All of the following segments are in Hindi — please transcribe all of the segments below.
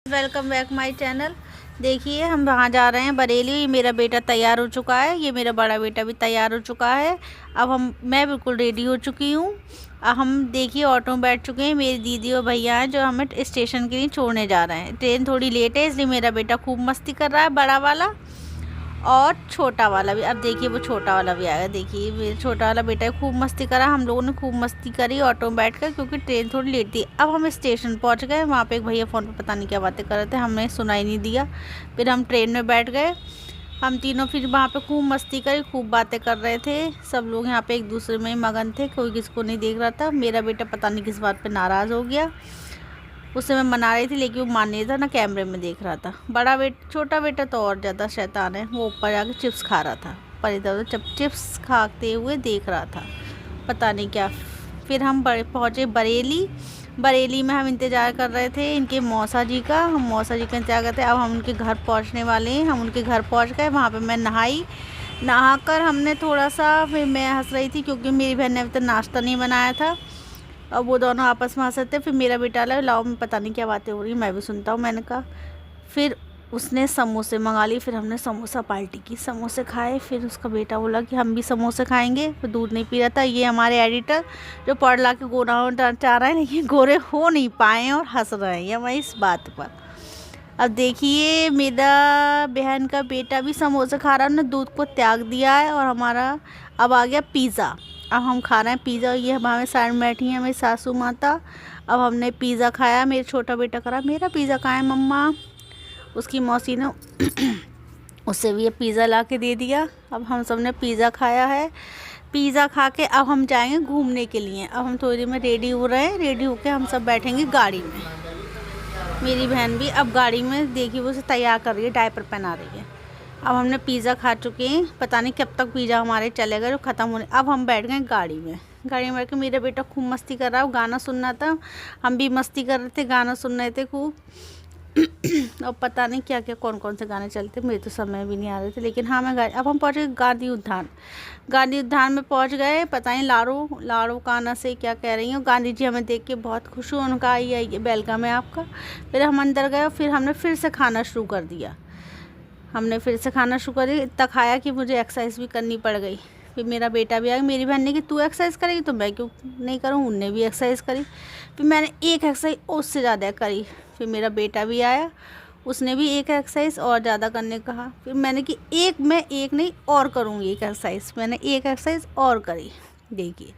Welcome back my channel. देखिए हम वहाँ जा रहे हैं बरेली। मेरा बेटा तैयार हो चुका है, ये मेरा बड़ा बेटा भी तैयार हो चुका है। अब मैं बिल्कुल रेडी हो चुकी हूँ। हम देखिए ऑटो में बैठ चुके हैं। मेरी दीदी और भैया हैं जो हमें स्टेशन के लिए छोड़ने जा रहे हैं। ट्रेन थोड़ी लेट है इसलिए मेरा बेटा खूब मस्ती कर रहा है, बड़ा वाला और छोटा वाला भी। अब देखिए वो छोटा वाला भी आएगा। देखिए मेरा छोटा वाला बेटा खूब मस्ती करा। हम लोगों ने खूब मस्ती करी ऑटो में बैठकर, क्योंकि ट्रेन थोड़ी लेट थी। अब हम स्टेशन पहुंच गए। वहाँ पे एक भैया फ़ोन पे पता नहीं क्या बातें कर रहे थे, हमें सुनाई नहीं दिया। फिर हम ट्रेन में बैठ गए। हम तीनों फिर वहाँ पे खूब मस्ती करी, खूब बातें कर रहे थे। सब लोग यहाँ पे एक दूसरे में मगन थे, कोई किसको नहीं देख रहा था। मेरा बेटा पता नहीं किस बात पर नाराज़ हो गया। उससे मैं मना रही थी लेकिन वो मान नहीं था, ना कैमरे में देख रहा था। छोटा बेटा तो और ज़्यादा शैतान है। वो ऊपर जाके चिप्स खा रहा था, पर इधर उधर चिप्स खाते हुए देख रहा था, पता नहीं क्या। फिर हम पहुँचे बरेली। बरेली में हम इंतज़ार कर रहे थे इनके मौसा जी का। हम मौसा जी का इंतज़ार करते। अब हम उनके घर पहुँचने वाले हैं। हम उनके घर पहुँच गए। वहाँ पर मैं नहाकर हमने थोड़ा सा, फिर मैं हंस रही थी क्योंकि मेरी बहन ने अभी तक नाश्ता नहीं बनाया था। अब वो दोनों आपस में हंस रहे थे। फिर मेरा बेटा लाओ में पता नहीं क्या बातें हो रही, मैं भी सुनता हूँ, मैंने कहा। फिर उसने समोसे मंगा लिए। फिर हमने समोसा पार्टी की, समोसे खाए। फिर उसका बेटा बोला कि हम भी समोसे खाएंगे। फिर दूध नहीं पी रहा था। ये हमारे एडिटर जो पढ़ ला के गोरा होना चाह रहे हैं लेकिन गोरे हो नहीं पाए और हंस रहे हैं हमारी इस बात पर। अब देखिए मेरा बहन का बेटा भी समोसे खा रहा है, उन्होंने दूध को त्याग दिया है। और हमारा अब आ गया पिज़्ज़ा। अब हम खा रहे हैं पिज़्ज़ा। ये हमारे साइड में बैठी हैं मेरी सासू माता। अब हमने पिज़्ज़ा खाया। मेरा छोटा बेटा करा मेरा पिज़्ज़ा कहाँ है मम्मा। उसकी मौसी ने उससे भी ये पिज़्ज़ा ला के दे दिया। अब हम सब ने पिज़्ज़ा खाया है। पिज़्ज़ा खा के अब हम जाएंगे घूमने के लिए। अब हम थोड़ी देर में रेडी हो रहे हैं। रेडी होके हम सब बैठेंगे गाड़ी में। मेरी बहन भी अब गाड़ी में, देखिए वो उसे तैयार कर रही है, डायपर पहना रही है। अब हमने पिज़्ज़ा खा चुके हैं। पता नहीं कब तक पिज़्ज़ा हमारे चलेगा जो ख़त्म होने। अब हम बैठ गए गाड़ी में। गाड़ी में बैठ के मेरा बेटा खूब मस्ती कर रहा है, गाना सुन रहा था। हम भी मस्ती कर रहे थे, गाना सुन रहे थे खूब। और पता नहीं क्या क्या कौन कौन से गाने चलते, मेरे तो समय भी नहीं आ रहे थे। लेकिन हाँ अब हम पहुँचे गांधी उद्यान। गांधी उद्यान में पहुँच गए। पता नहीं लाड़ो काना से क्या कह रही हूँ। गांधी जी हमें देख के बहुत खुश हुए। उनका ये वेलकम है आपका। फिर हम अंदर गए। फिर हमने फिर से खाना शुरू कर दिया। इतना खाया कि मुझे एक्सरसाइज भी करनी पड़ गई। फिर मेरा बेटा भी आया। मेरी बहन ने कि तू एक्सरसाइज करेगी तो मैं क्यों नहीं करूँ, उनने भी एक्सरसाइज करी। फिर मैंने एक एक्सरसाइज उससे ज़्यादा करी। फिर मेरा बेटा भी आया, उसने भी एक एक्सरसाइज और ज़्यादा करने कहा। फिर मैंने कि मैं एक नहीं और करूँगी एक एक्सरसाइज। मैंने एक एक्सरसाइज और करी, देखिए।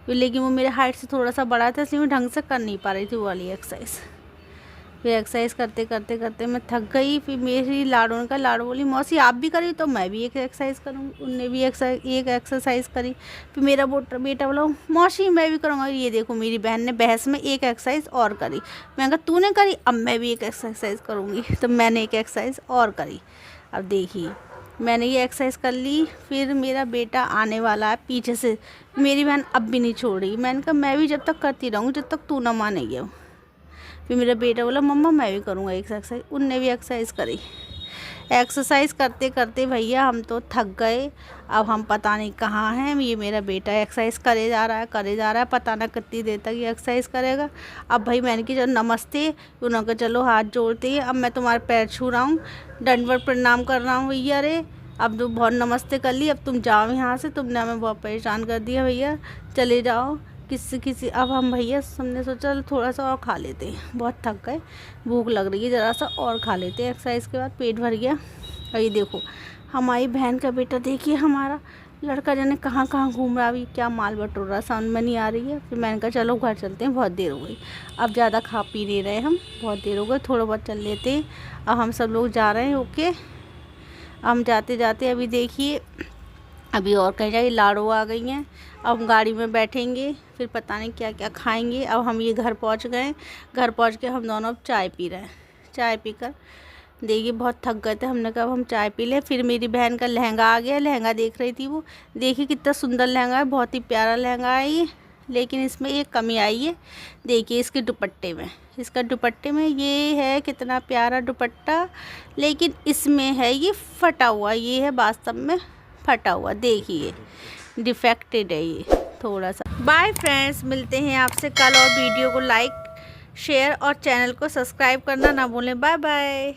फिर लेकिन वो मेरे हाइट से थोड़ा सा बड़ा था इसलिए मैं ढंग से कर नहीं पा रही थी वो वाली एक्सरसाइज। फिर एक्सरसाइज करते करते मैं थक गई। फिर मेरी लाड़ो बोली मौसी आप भी करी तो मैं भी एक एक्सरसाइज करूँगी। उनने भी एक एक्सरसाइज करी। फिर मेरा बेटा बोला मौसी मैं भी करूँगा। ये देखो मेरी बहन ने बहस में एक एक्सरसाइज और करी। मैंने कहा तूने करी, अब मैं भी एक एक्सरसाइज करूँगी। तो मैंने एक एक्सरसाइज और करी। अब देखिए मैंने ये एक्सरसाइज कर ली। फिर मेरा बेटा आने वाला है पीछे से। मेरी बहन अब भी नहीं छोड़ रही। मैंने कहा मैं भी जब तक करती रहूँगी जब तक तू ना मानेगी। फिर मेरा बेटा बोला मम्मा मैं भी करूँगा एक एक्सरसाइज। उनने भी एक्सरसाइज करी। एक्सरसाइज करते करते भैया हम तो थक गए। अब हम पता नहीं कहाँ हैं। ये मेरा बेटा एक्सरसाइज करे जा रहा है, पता ना कितनी देर तक ये एक्सरसाइज करेगा। अब भाई मैंने कि चलो नमस्ते, उन्होंने कहा चलो हाथ जोड़ते हैं। अब मैं तुम्हारे पैर छू रहा हूँ, दंडवत प्रणाम कर रहा हूँ भैया। अरे अब तो बहुत नमस्ते कर ली, अब तुम जाओ यहाँ से, तुमने हमें बहुत परेशान कर दिया भैया, चले जाओ। किसी अब हम भैया हमने सोचा थोड़ा सा और खा लेते हैं, बहुत थक गए, भूख लग रही है, ज़रा सा और खा लेते हैं। एक्सरसाइज के बाद पेट भर गया। और ये देखो हमारी बहन का बेटा, देखिए हमारा लड़का जाने कहाँ कहाँ घूम रहा, अभी क्या माल बटोर रहा, समझ में नहीं आ रही है। फिर मैंने कहा चलो घर चलते हैं, बहुत देर हो गई। अब ज़्यादा खा पी नहीं रहे हम, बहुत देर हो गई, थोड़ा बहुत चल लेते हैं। अब हम सब लोग जा रहे हैं। ओके हम जाते जाते अभी देखिए अभी और कहीं जाए, लाड़ो आ गई हैं। अब हम गाड़ी में बैठेंगे, फिर पता नहीं क्या क्या खाएंगे। अब हम ये घर पहुंच गए। घर पहुंच के हम दोनों अब चाय पी रहे हैं। चाय पीकर देखिए बहुत थक गए थे, हमने कहा अब हम चाय पी लें। फिर मेरी बहन का लहंगा आ गया, लहंगा देख रही थी वो। देखिए कितना सुंदर लहंगा है, बहुत ही प्यारा लहंगा है ये। लेकिन इसमें एक कमी आई है, देखिए इसके दुपट्टे में ये है कितना प्यारा दुपट्टा, लेकिन इसमें है ये फटा हुआ, ये है वास्तव में फटा हुआ, देखिए डिफेक्टेड है ये थोड़ा सा। बाय फ्रेंड्स, मिलते हैं आपसे कल और वीडियो को लाइक शेयर और चैनल को सब्सक्राइब करना ना भूलें। Bye bye.